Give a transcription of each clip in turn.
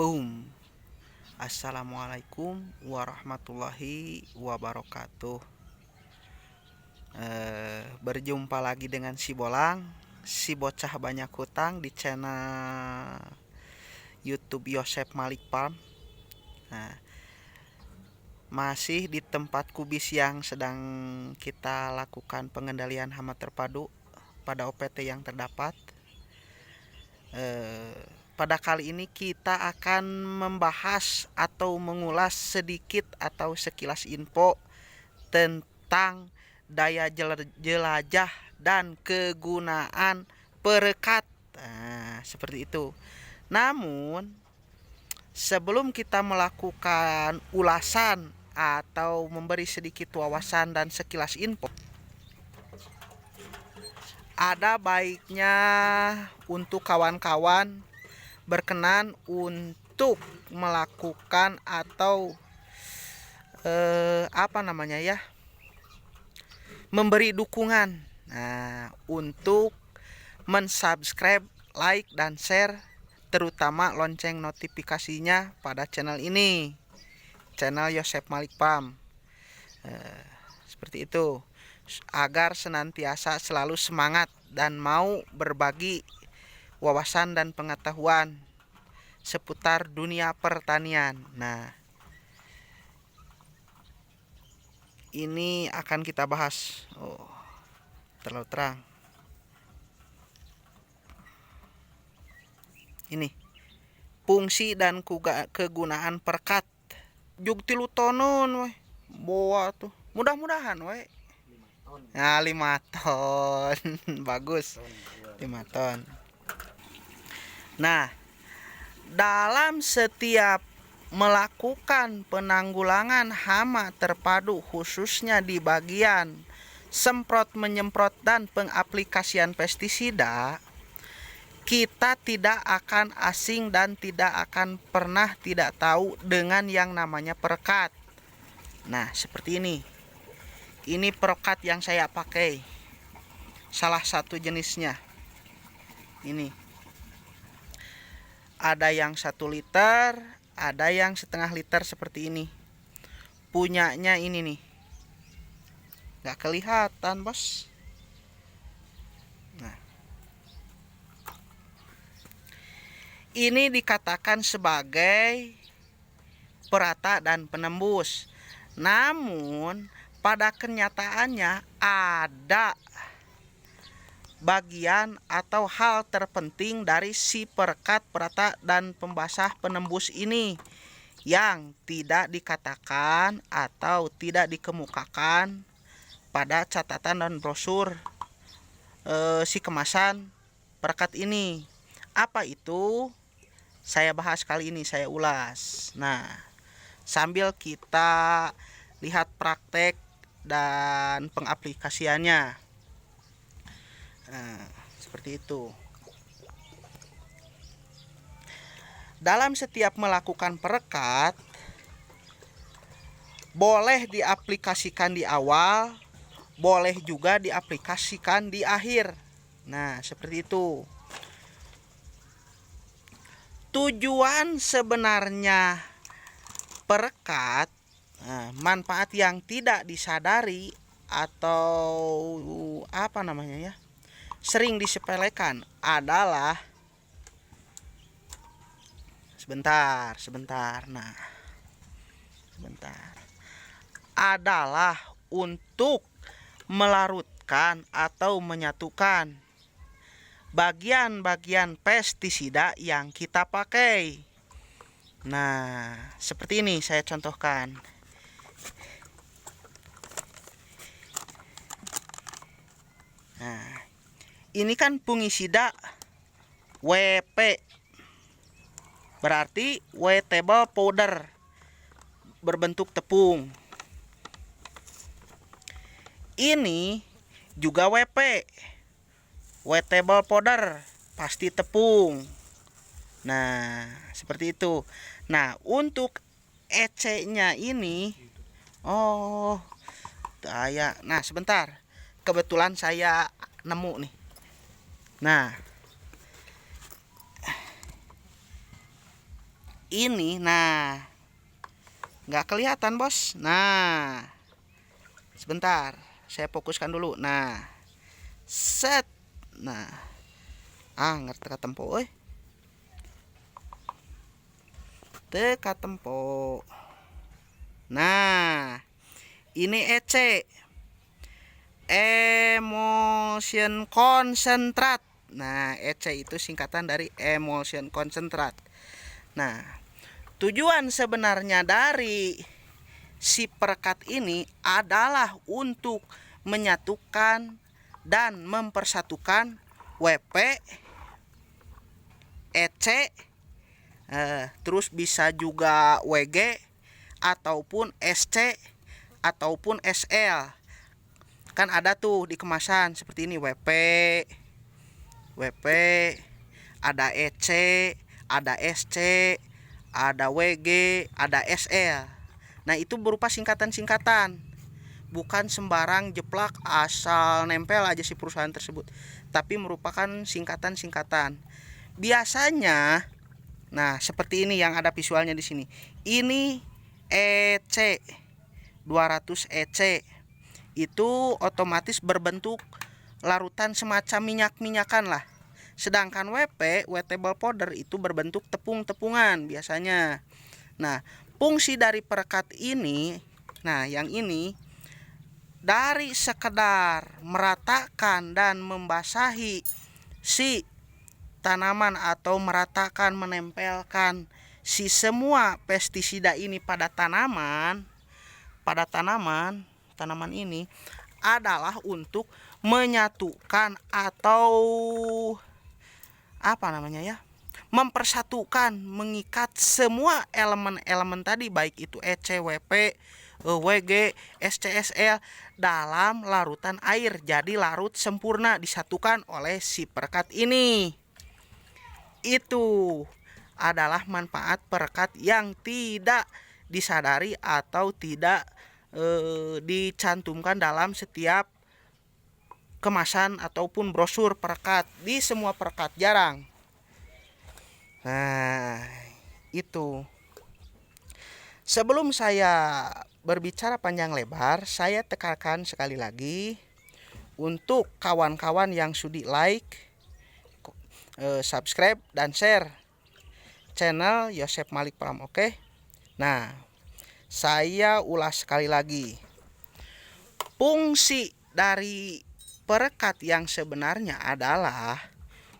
Boom. Assalamualaikum warahmatullahi wabarakatuh. Berjumpa lagi dengan si Bolang, si bocah banyak hutang di channel YouTube Yosep Malik Farm. Nah, masih di tempat kubis yang sedang kita lakukan pengendalian hama terpadu pada OPT yang terdapat. Pada kali ini kita akan membahas atau mengulas sedikit atau sekilas info tentang daya jelajah dan kegunaan perekat. Nah, seperti itu. Namun, sebelum kita melakukan ulasan atau memberi sedikit wawasan dan sekilas info, ada baiknya untuk kawan-kawan berkenan untuk melakukan atau memberi dukungan, untuk mensubscribe, like dan share, terutama lonceng notifikasinya pada channel ini, channel Yosep Malik Farm. Seperti itu, agar senantiasa selalu semangat dan mau berbagi wawasan dan pengetahuan seputar dunia pertanian. Nah, ini akan kita bahas. Terlalu terang. Ini fungsi dan kegunaan perekat. Jug 3 tonon we. Boa tuh. Mudah-mudahan we. Nah, 5 ton. Bagus. 5 ton. Nah, dalam setiap melakukan penanggulangan hama terpadu, khususnya di bagian semprot, menyemprot, dan pengaplikasian pestisida, kita tidak akan asing dan tidak akan pernah tidak tahu dengan yang namanya perekat. Nah, seperti ini. Ini perekat yang saya pakai. Salah satu jenisnya. Ini. Ada yang 1 liter, ada yang setengah liter seperti ini. Punyanya ini nih. Gak kelihatan, bos. Nah, ini dikatakan sebagai perata dan penembus. Namun, pada kenyataannya ada bagian atau hal terpenting dari si perekat, perata, dan pembasah penembus ini yang tidak dikatakan atau tidak dikemukakan pada catatan dan brosur si kemasan perekat ini. Apa itu? Saya bahas kali ini, saya ulas. Nah, sambil kita lihat praktek dan pengaplikasiannya. Nah, seperti itu. Dalam setiap melakukan perekat, boleh diaplikasikan di awal, boleh juga diaplikasikan di akhir. Nah, seperti itu. Tujuan sebenarnya perekat, manfaat yang tidak disadari atau sering disepelekan adalah adalah untuk melarutkan atau menyatukan bagian-bagian pestisida yang kita pakai. Nah, seperti ini saya contohkan. Nah, ini kan fungisida WP, berarti wettable powder, berbentuk tepung. Ini juga WP, wettable powder, pasti tepung. Nah, seperti itu. Nah, untuk EC-nya ini, nah sebentar, kebetulan saya nemu nih. Nah, ini. Nah, nggak kelihatan bos. Nah, sebentar, saya fokuskan dulu. Nah, set. Nah, ngerti teka tempo teka tempo. Nah, ini EC, emulsion concentrate. Nah, EC itu singkatan dari emulsion concentrate. Nah, tujuan sebenarnya dari si perekat ini adalah untuk menyatukan dan mempersatukan WP, EC, terus bisa juga WG ataupun SC ataupun SL. Kan ada tuh di kemasan seperti ini, WP, ada EC, ada SC, ada WG, ada SL. Nah, itu berupa singkatan-singkatan. Bukan sembarang jeplak asal nempel aja si perusahaan tersebut, tapi merupakan singkatan-singkatan. Biasanya, nah seperti ini yang ada visualnya di sini. Ini EC 200 EC itu otomatis berbentuk larutan semacam minyak-minyakan lah. Sedangkan WP, wettable powder, itu berbentuk tepung-tepungan biasanya. Nah, fungsi dari perekat ini, nah yang ini, dari sekedar meratakan dan membasahi si tanaman atau meratakan, menempelkan si semua pestisida ini pada tanaman ini adalah untuk menyatukan atau mempersatukan, mengikat semua elemen-elemen tadi, baik itu EC, WP, WG, SCSL dalam larutan air. Jadi larut sempurna disatukan oleh si perekat ini. Itu adalah manfaat perekat yang tidak disadari atau tidak dicantumkan dalam setiap kemasan ataupun brosur perekat. Di semua perekat jarang. Nah, itu. Sebelum saya berbicara panjang lebar, saya tekankan sekali lagi untuk kawan-kawan yang sudi like, subscribe dan share channel Yosep Malik Pram. Oke. Nah, saya ulas sekali lagi. Fungsi dari perekat yang sebenarnya adalah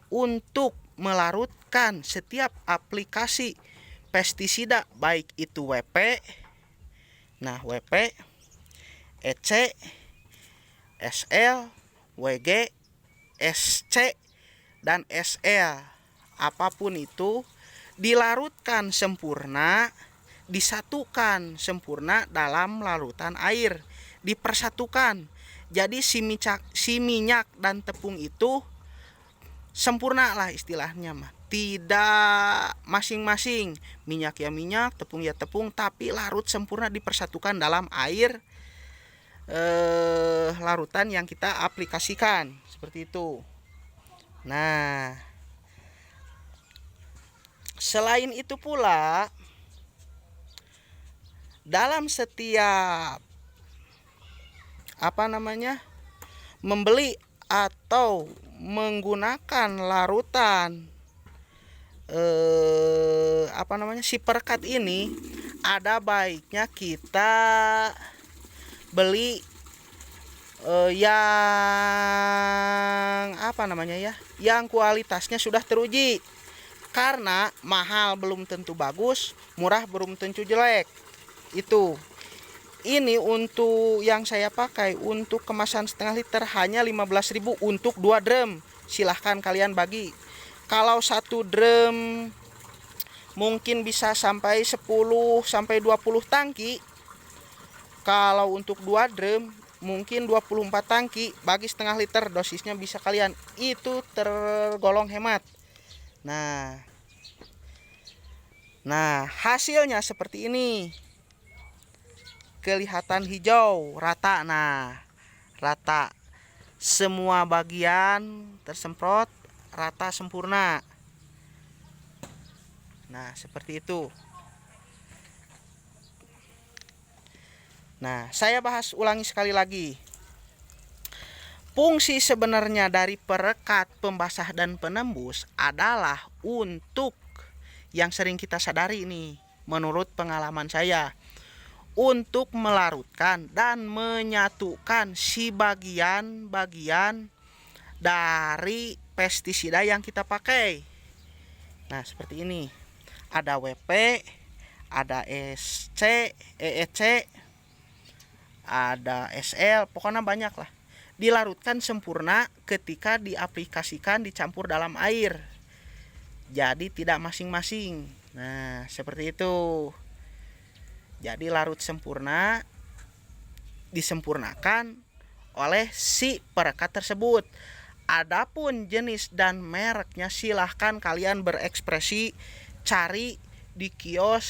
untuk melarutkan setiap aplikasi pestisida, baik itu WP, EC, SL, WG, SC, dan SL. Apapun itu dilarutkan sempurna, disatukan sempurna dalam larutan air, dipersatukan. Jadi si minyak dan tepung itu sempurna lah istilahnya mah. Tidak masing-masing, minyak ya minyak, tepung ya tepung, tapi larut sempurna dipersatukan dalam air larutan yang kita aplikasikan, seperti itu. Nah, selain itu pula, dalam setiap membeli atau menggunakan larutan si perekat ini, ada baiknya kita beli yang kualitasnya sudah teruji. Karena mahal belum tentu bagus, murah belum tentu jelek. Itu. Ini untuk yang saya pakai untuk kemasan setengah liter hanya 15.000 untuk 2 drum. Silahkan kalian bagi. Kalau 1 drum mungkin bisa sampai 10 sampai 20 tangki. Kalau untuk 2 drum mungkin 24 tangki, bagi setengah liter, dosisnya bisa kalian. Itu tergolong hemat. Nah, hasilnya seperti ini. Kelihatan hijau, rata. Nah, rata. Semua bagian tersemprot, rata sempurna. Nah, seperti itu. Nah, saya bahas ulangi sekali lagi. Fungsi sebenarnya dari perekat, pembasah, dan penembus adalah untuk yang sering kita sadari nih, menurut pengalaman saya, untuk melarutkan dan menyatukan si bagian-bagian dari pestisida yang kita pakai. Nah, seperti ini. Ada WP, ada SC, EEC, ada SL, pokoknya banyak lah. Dilarutkan sempurna ketika diaplikasikan dicampur dalam air. Jadi tidak masing-masing. Nah, seperti itu. Jadi larut sempurna disempurnakan oleh si perekat tersebut. Adapun jenis dan mereknya silahkan kalian berekspresi, cari di kios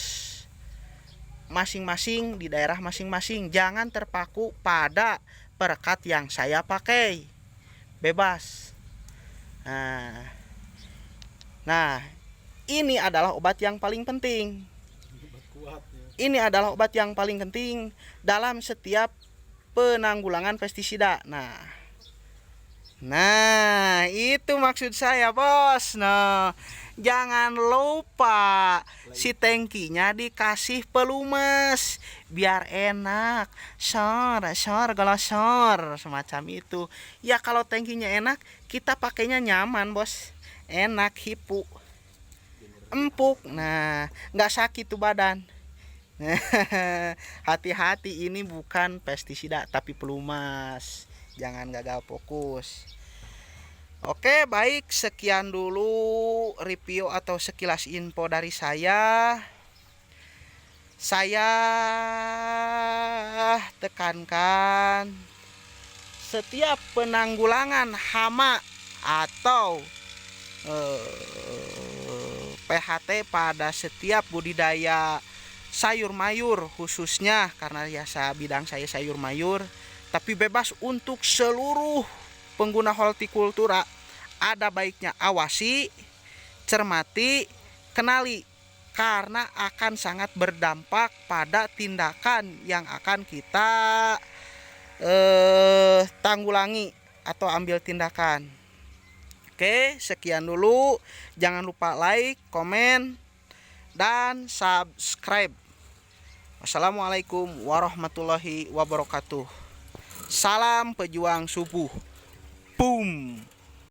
masing-masing, di daerah masing-masing. Jangan terpaku pada perekat yang saya pakai, bebas. Nah, ini adalah obat yang paling penting. Ini adalah obat yang paling penting dalam setiap penanggulangan pestisida. Nah, itu maksud saya, bos. Nah, jangan lupa si tangkinya dikasih pelumas biar enak. Golosor semacam itu. Ya kalau tangkinya enak, kita pakainya nyaman, bos. Enak, hipu, empuk. Nah, nggak sakit tuh badan. Hati-hati, ini bukan pestisida tapi pelumas. Jangan gagal fokus. Oke, baik, sekian dulu review atau sekilas info dari saya. Saya tekankan, setiap penanggulangan hama atau PHT pada setiap budidaya sayur mayur, khususnya karena ya bidang saya sayur mayur, tapi bebas untuk seluruh pengguna hortikultura, ada baiknya awasi, cermati, kenali, karena akan sangat berdampak pada tindakan yang akan kita tanggulangi atau ambil tindakan. Oke, sekian dulu. Jangan lupa like, komen, dan subscribe. Wassalamualaikum warahmatullahi wabarakatuh. Salam pejuang subuh. Boom.